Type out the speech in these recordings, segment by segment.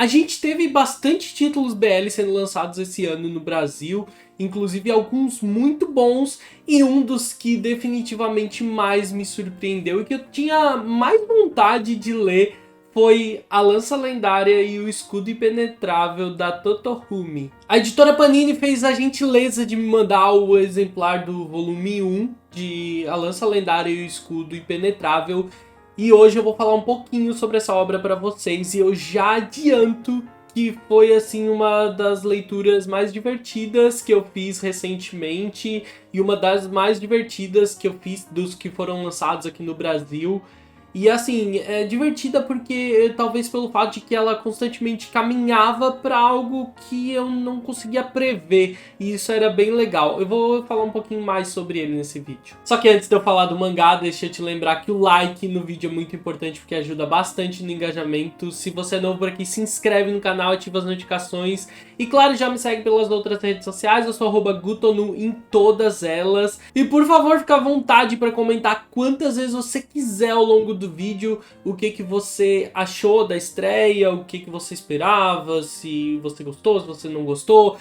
A gente teve bastante títulos BL sendo lançados esse ano no Brasil, inclusive alguns muito bons, e um dos que definitivamente mais me surpreendeu e que eu tinha mais vontade de ler foi A Lança Lendária e o Escudo Impenetrável da Totorumi. A editora Panini fez a gentileza de me mandar o exemplar do volume 1 de A Lança Lendária e o Escudo Impenetrável, e hoje eu vou falar um pouquinho sobre essa obra para vocês, e eu já adianto que foi assim uma das leituras mais divertidas que eu fiz recentemente e uma das mais divertidas que eu fiz dos que foram lançados aqui no Brasil. E assim, é divertida porque talvez pelo fato de que ela constantemente caminhava para algo que eu não conseguia prever, e isso era bem legal. Eu vou falar um pouquinho mais sobre ele nesse vídeo. Só que antes de eu falar do mangá, deixa eu te lembrar que o like no vídeo é muito importante porque ajuda bastante no engajamento. Se você é novo por aqui, se inscreve no canal, ativa as notificações e claro, já me segue pelas outras redes sociais, eu sou @gutonu em todas elas. E por favor, fica à vontade para comentar quantas vezes você quiser ao longo do vídeo o que você achou da estreia, o que você esperava, se você gostou, se você não gostou,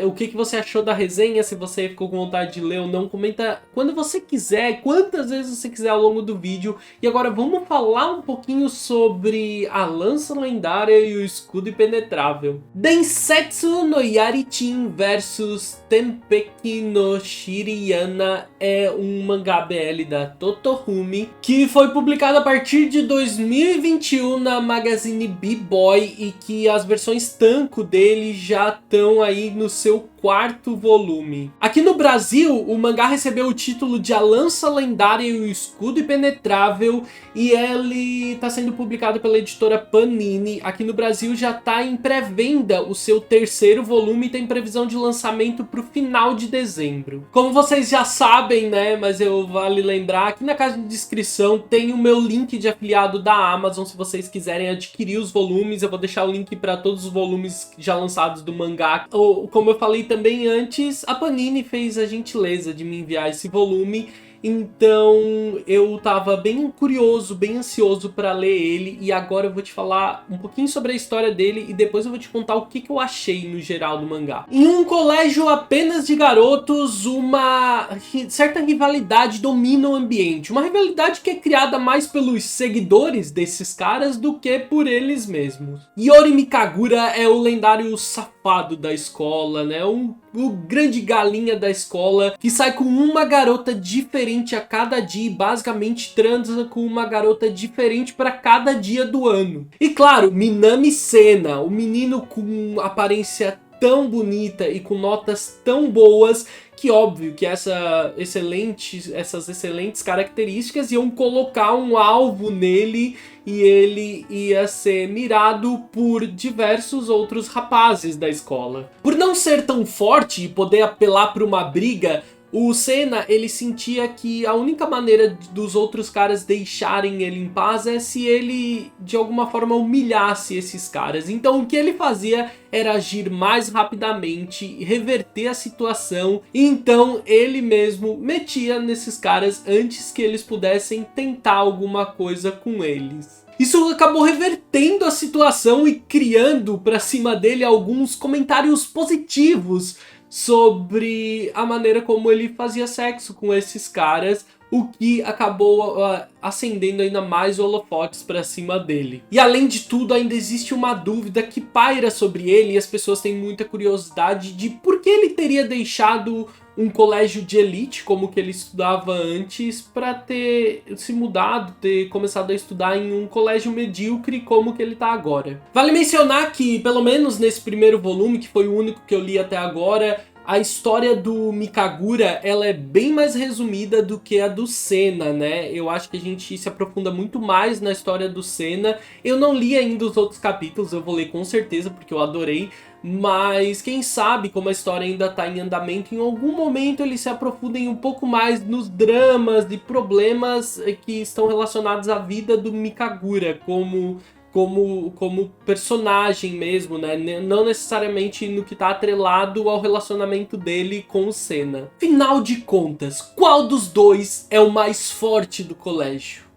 o que você achou da resenha, se você ficou com vontade de ler ou não. Comenta quando você quiser, quantas vezes você quiser ao longo do vídeo. E agora vamos falar um pouquinho sobre A Lança Lendária e o Escudo Impenetrável. Densetsu no Yari-chin vs Tenpeki no Shiriyana é um mangá BL da Totorumi que foi publicado a partir de 2021 na Magazine B-Boy e que as versões tanco dele já estão aí no seu quarto volume. Aqui no Brasil, o mangá recebeu o título de A Lança Lendária e o Escudo Impenetrável e ele está sendo publicado pela editora Panini. Aqui no Brasil já está em pré-venda o seu terceiro volume e tem previsão de lançamento para o final de dezembro. Como vocês já sabem, né, mas vale lembrar, aqui na caixa de descrição tem o meu link de afiliado da Amazon se vocês quiserem adquirir os volumes. Eu vou deixar o link para todos os volumes já lançados do mangá. Como eu falei também antes, a Panini fez a gentileza de me enviar esse volume, então eu tava bem curioso, bem ansioso para ler ele, e agora eu vou te falar um pouquinho sobre a história dele e depois eu vou te contar o que eu achei no geral do mangá. Em um colégio apenas de garotos, uma certa rivalidade domina o ambiente, uma rivalidade que é criada mais pelos seguidores desses caras do que por eles mesmos. Yori Mikagura é o lendário safado da escola, né? O grande galinha da escola que sai com uma garota diferente a cada dia e basicamente transa com uma garota diferente para cada dia do ano. E claro, Minami Sena, o menino com aparência tão bonita e com notas tão boas que óbvio que essas excelentes características iam colocar um alvo nele e ele ia ser mirado por diversos outros rapazes da escola. Por não ser tão forte e poder apelar para uma briga, o Sena, ele sentia que a única maneira dos outros caras deixarem ele em paz é se ele, de alguma forma, humilhasse esses caras. Então o que ele fazia era agir mais rapidamente, reverter a situação, e então ele mesmo metia nesses caras antes que eles pudessem tentar alguma coisa com eles. Isso acabou revertendo a situação e criando pra cima dele alguns comentários positivos sobre a maneira como ele fazia sexo com esses caras, o que acabou acendendo ainda mais holofotes pra cima dele. E além de tudo, ainda existe uma dúvida que paira sobre ele e as pessoas têm muita curiosidade de por que ele teria deixado um colégio de elite, como que ele estudava antes, para ter se mudado, ter começado a estudar em um colégio medíocre como que ele tá agora. Vale mencionar que, pelo menos nesse primeiro volume, que foi o único que eu li até agora, a história do Mikagura, ela é bem mais resumida do que a do Sena, né? Eu acho que a gente se aprofunda muito mais na história do Sena. Eu não li ainda os outros capítulos, eu vou ler com certeza, porque eu adorei. Mas quem sabe, como a história ainda tá em andamento, em algum momento eles se aprofundem um pouco mais nos dramas e problemas que estão relacionados à vida do Mikagura, como personagem mesmo, né? Não necessariamente no que tá atrelado ao relacionamento dele com o Sena. Final de contas, qual dos dois é o mais forte do colégio?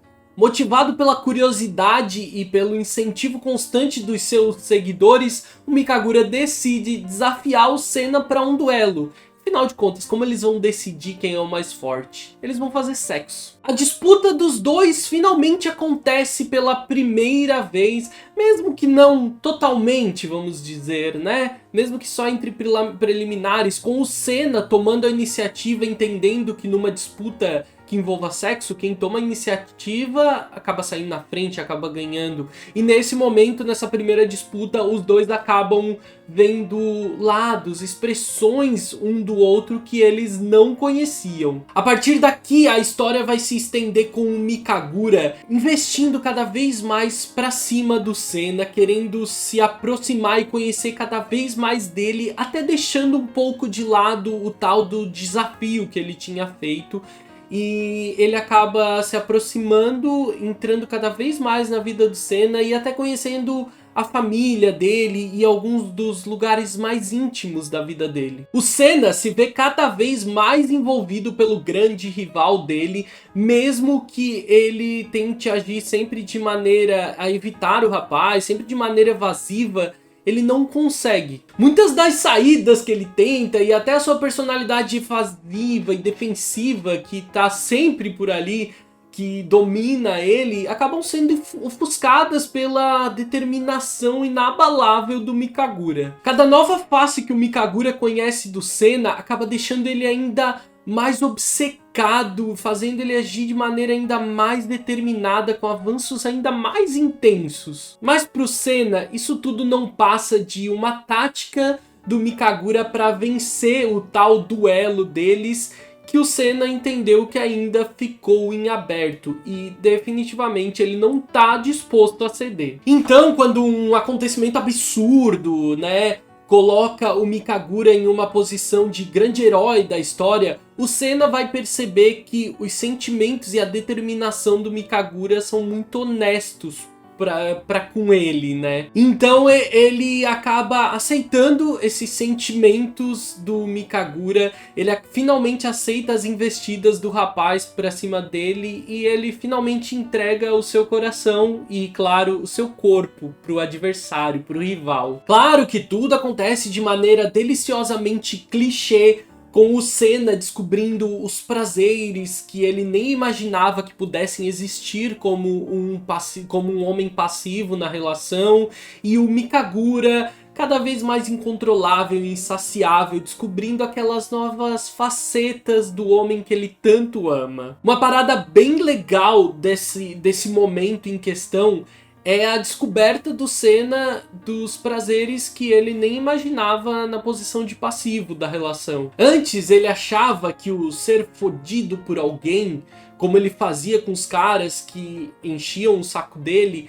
Motivado pela curiosidade e pelo incentivo constante dos seus seguidores, o Mikagura decide desafiar o Senna para um duelo. Afinal de contas, como eles vão decidir quem é o mais forte? Eles vão fazer sexo. A disputa dos dois finalmente acontece pela primeira vez, mesmo que não totalmente, vamos dizer, né? Mesmo que só entre preliminares, com o Senna tomando a iniciativa, entendendo que numa disputa que envolva sexo, quem toma a iniciativa acaba saindo na frente, acaba ganhando. E nesse momento, nessa primeira disputa, os dois acabam vendo lados, expressões um do outro que eles não conheciam. A partir daqui, a história vai se estender com o Mikagura investindo cada vez mais pra cima do Senna, querendo se aproximar e conhecer cada vez mais dele, até deixando um pouco de lado o tal do desafio que ele tinha feito. E ele acaba se aproximando, entrando cada vez mais na vida do Senna e até conhecendo a família dele e alguns dos lugares mais íntimos da vida dele. O Senna se vê cada vez mais envolvido pelo grande rival dele, mesmo que ele tente agir sempre de maneira a evitar o rapaz, sempre de maneira evasiva. Ele não consegue. Muitas das saídas que ele tenta e até a sua personalidade evasiva e defensiva que tá sempre por ali, que domina ele, acabam sendo ofuscadas pela determinação inabalável do Mikagura. Cada nova face que o Mikagura conhece do Senna acaba deixando ele ainda mais obcecado, fazendo ele agir de maneira ainda mais determinada, com avanços ainda mais intensos. Mas pro Senna, isso tudo não passa de uma tática do Mikagura para vencer o tal duelo deles, que o Senna entendeu que ainda ficou em aberto e definitivamente ele não tá disposto a ceder. Então, quando um acontecimento absurdo, né, coloca o Mikagura em uma posição de grande herói da história, o Senna vai perceber que os sentimentos e a determinação do Mikagura são muito honestos pra com ele, né? Então ele acaba aceitando esses sentimentos do Mikagura, ele finalmente aceita as investidas do rapaz pra cima dele e ele finalmente entrega o seu coração e, claro, o seu corpo pro adversário, pro rival. Claro que tudo acontece de maneira deliciosamente clichê, com o Senna descobrindo os prazeres que ele nem imaginava que pudessem existir como um homem passivo na relação, e o Mikagura cada vez mais incontrolável e insaciável, descobrindo aquelas novas facetas do homem que ele tanto ama. Uma parada bem legal desse momento em questão é a descoberta do Senna dos prazeres que ele nem imaginava na posição de passivo da relação. Antes ele achava que o ser fodido por alguém, como ele fazia com os caras que enchiam o saco dele,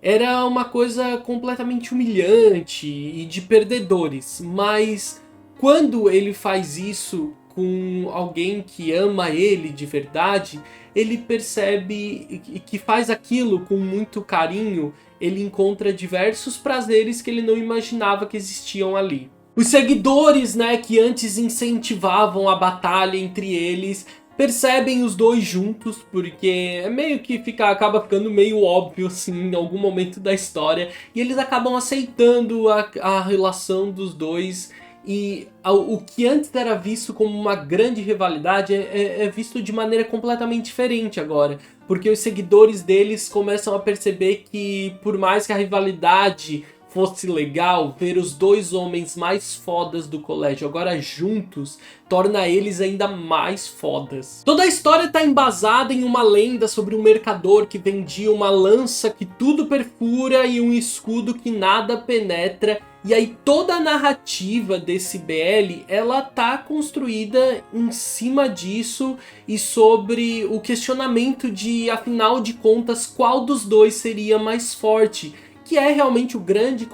era uma coisa completamente humilhante e de perdedores. Mas quando ele faz isso com alguém que ama ele de verdade, ele percebe que faz aquilo com muito carinho, ele encontra diversos prazeres que ele não imaginava que existiam ali. Os seguidores, né, que antes incentivavam a batalha entre eles, percebem os dois juntos, porque é meio que acaba ficando meio óbvio assim em algum momento da história, e eles acabam aceitando a relação dos dois. E o que antes era visto como uma grande rivalidade é visto de maneira completamente diferente agora. Porque os seguidores deles começam a perceber que, por mais que a rivalidade fosse legal, ver os dois homens mais fodas do colégio agora juntos torna eles ainda mais fodas. Toda a história está embasada em uma lenda sobre um mercador que vendia uma lança que tudo perfura e um escudo que nada penetra. E aí toda a narrativa desse BL, ela tá construída em cima disso e sobre o questionamento de, afinal de contas, qual dos dois seria mais forte. Que é realmente o grande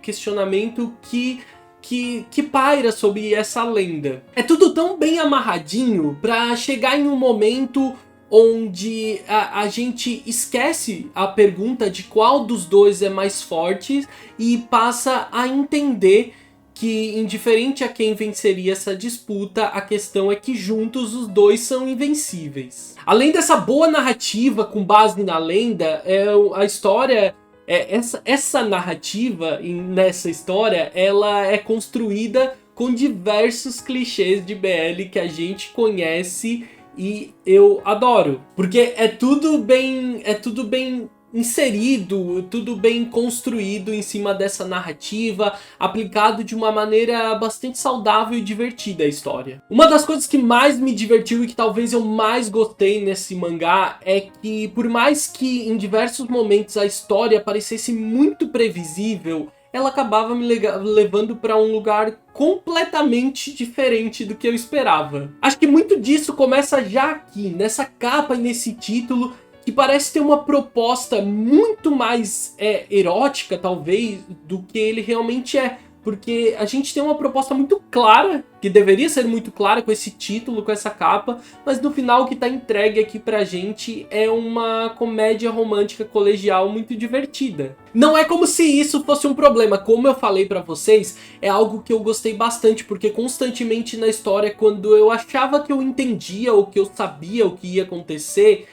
questionamento que paira sobre essa lenda. É tudo tão bem amarradinho pra chegar em um momento onde a gente esquece a pergunta de qual dos dois é mais forte e passa a entender que, indiferente a quem venceria essa disputa, a questão é que juntos os dois são invencíveis. Além dessa boa narrativa com base na lenda, a história... essa narrativa, nessa história, ela é construída com diversos clichês de BL que a gente conhece e eu adoro. Porque é tudo bem inserido, tudo bem construído em cima dessa narrativa, aplicado de uma maneira bastante saudável e divertida a história. Uma das coisas que mais me divertiu e que talvez eu mais gostei nesse mangá é que, por mais que em diversos momentos a história parecesse muito previsível, ela acabava me levando para um lugar completamente diferente do que eu esperava. Acho que muito disso começa já aqui, nessa capa e nesse título, que parece ter uma proposta muito mais erótica, talvez, do que ele realmente é. Porque a gente tem uma proposta muito clara, que deveria ser muito clara com esse título, com essa capa, mas no final o que tá entregue aqui pra gente é uma comédia romântica colegial muito divertida. Não é como se isso fosse um problema, como eu falei pra vocês, é algo que eu gostei bastante, porque constantemente na história, quando eu achava que eu entendia ou que eu sabia o que ia acontecer,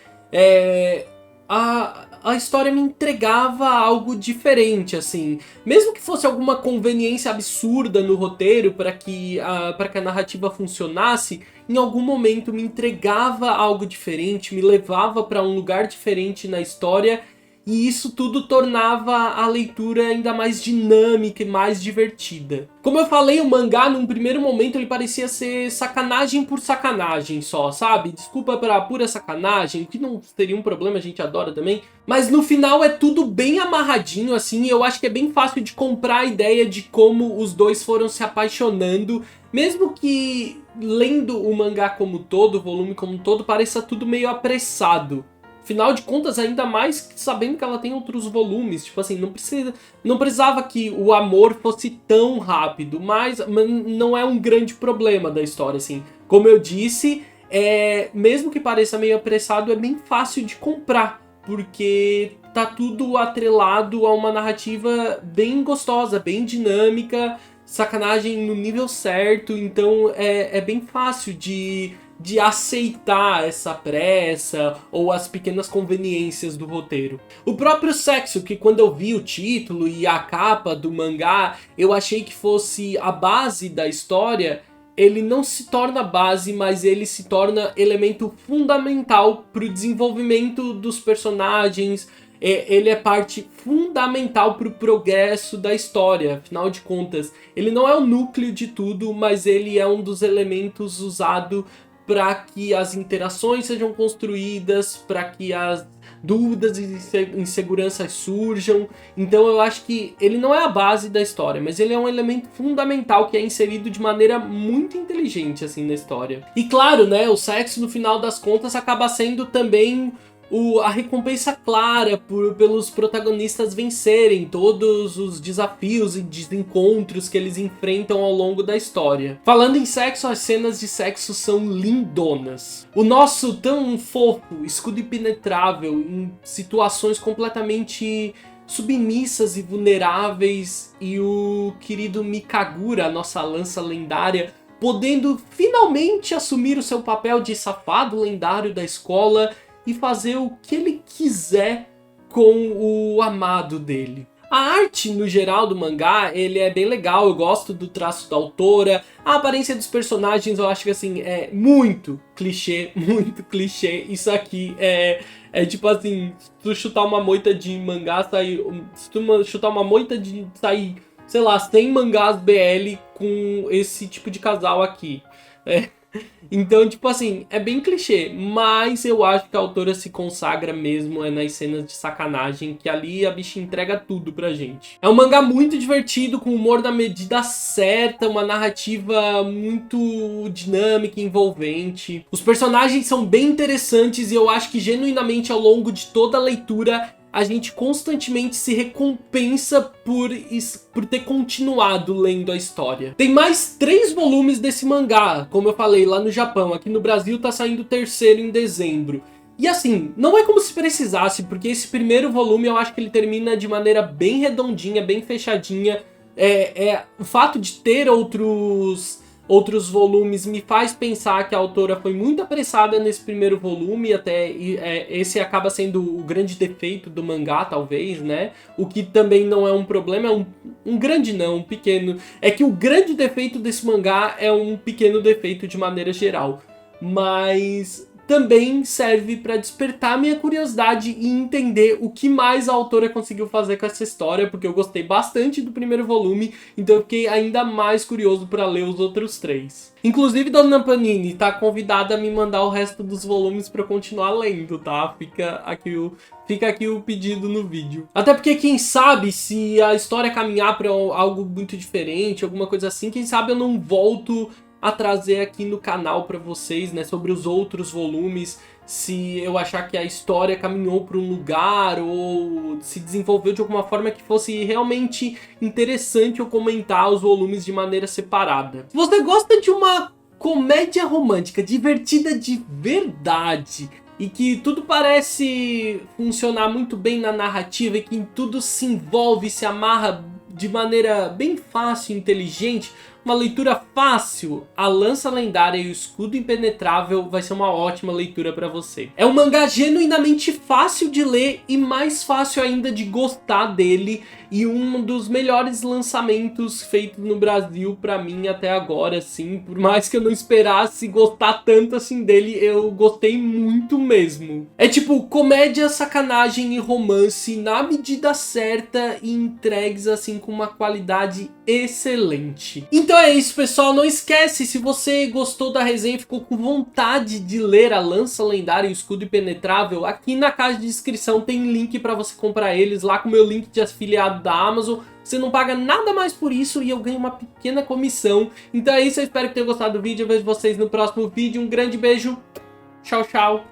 a história me entregava algo diferente, assim. Mesmo que fosse alguma conveniência absurda no roteiro para que a narrativa funcionasse, em algum momento me entregava algo diferente, me levava para um lugar diferente na história, e isso tudo tornava a leitura ainda mais dinâmica e mais divertida. Como eu falei, o mangá, num primeiro momento, ele parecia ser sacanagem por sacanagem só, sabe? Desculpa pela pura sacanagem, que não seria um problema, a gente adora também. Mas no final é tudo bem amarradinho, assim, e eu acho que é bem fácil de comprar a ideia de como os dois foram se apaixonando, mesmo que lendo o mangá como todo, o volume como todo, pareça tudo meio apressado. Afinal de contas, ainda mais sabendo que ela tem outros volumes, tipo assim, não precisava que o amor fosse tão rápido, mas não é um grande problema da história, assim. Como eu disse, mesmo que pareça meio apressado, é bem fácil de comprar, porque tá tudo atrelado a uma narrativa bem gostosa, bem dinâmica, sacanagem no nível certo, então é bem fácil de aceitar essa pressa ou as pequenas conveniências do roteiro. O próprio sexo, que quando eu vi o título e a capa do mangá, eu achei que fosse a base da história, ele não se torna base, mas ele se torna elemento fundamental para o desenvolvimento dos personagens. Ele é parte fundamental para o progresso da história, afinal de contas. Ele não é o núcleo de tudo, mas ele é um dos elementos usados para que as interações sejam construídas, para que as dúvidas e inseguranças surjam. Então eu acho que ele não é a base da história, mas ele é um elemento fundamental que é inserido de maneira muito inteligente assim na história. E claro, né, o sexo no final das contas acaba sendo também a recompensa clara pelos protagonistas vencerem todos os desafios e desencontros que eles enfrentam ao longo da história. Falando em sexo, as cenas de sexo são lindonas. O nosso tão fofo, escudo impenetrável em situações completamente submissas e vulneráveis, e o querido Mikagura, a nossa lança lendária, podendo finalmente assumir o seu papel de safado lendário da escola e fazer o que ele quiser com o amado dele. A arte, no geral, do mangá, ele é bem legal, eu gosto do traço da autora, a aparência dos personagens eu acho que assim, é muito clichê, isso aqui é tipo assim, se tu chutar uma moita de mangá, se tu chutar uma moita de sair, sei lá, 100 mangás BL com esse tipo de casal aqui. Então, tipo assim, é bem clichê, mas eu acho que a autora se consagra mesmo nas cenas de sacanagem, que ali a bicha entrega tudo pra gente. É um mangá muito divertido, com humor na medida certa, uma narrativa muito dinâmica e envolvente. Os personagens são bem interessantes e eu acho que genuinamente ao longo de toda a leitura a gente constantemente se recompensa por ter continuado lendo a história. Tem mais 3 volumes desse mangá, como eu falei, lá no Japão. Aqui no Brasil tá saindo o 3º em dezembro. E assim, não é como se precisasse, porque esse primeiro volume eu acho que ele termina de maneira bem redondinha, bem fechadinha, O fato de ter outros volumes me faz pensar que a autora foi muito apressada nesse primeiro volume, esse acaba sendo o grande defeito do mangá, talvez, né? O que também não é um problema, é um grande não, um pequeno. É que o grande defeito desse mangá é um pequeno defeito de maneira geral. Mas também serve para despertar minha curiosidade e entender o que mais a autora conseguiu fazer com essa história, porque eu gostei bastante do primeiro volume, então eu fiquei ainda mais curioso para ler os outros 3. Inclusive, Dona Panini tá convidada a me mandar o resto dos volumes para eu continuar lendo, tá? Fica aqui o pedido no vídeo. Até porque, quem sabe, se a história caminhar para algo muito diferente, alguma coisa assim, quem sabe eu não volto a trazer aqui no canal para vocês, né, sobre os outros volumes, se eu achar que a história caminhou para um lugar ou se desenvolveu de alguma forma que fosse realmente interessante eu comentar os volumes de maneira separada. Se você gosta de uma comédia romântica divertida de verdade e que tudo parece funcionar muito bem na narrativa e que em tudo se envolve, se amarra de maneira bem fácil e inteligente, uma leitura fácil, A Lança Lendária e o Escudo Impenetrável vai ser uma ótima leitura para você. É um mangá genuinamente fácil de ler e mais fácil ainda de gostar dele, e um dos melhores lançamentos feitos no Brasil para mim até agora, assim. Por mais que eu não esperasse gostar tanto assim dele, eu gostei muito mesmo. É tipo comédia, sacanagem e romance na medida certa e entregues assim com uma qualidade excelente. Então é isso, pessoal, não esquece, se você gostou da resenha e ficou com vontade de ler A Lança Lendária e o Escudo Impenetrável, aqui na caixa de descrição tem link para você comprar eles, lá com o meu link de afiliado da Amazon. Você não paga nada mais por isso e eu ganho uma pequena comissão. Então é isso, eu espero que tenham gostado do vídeo, eu vejo vocês no próximo vídeo, um grande beijo, tchau, tchau.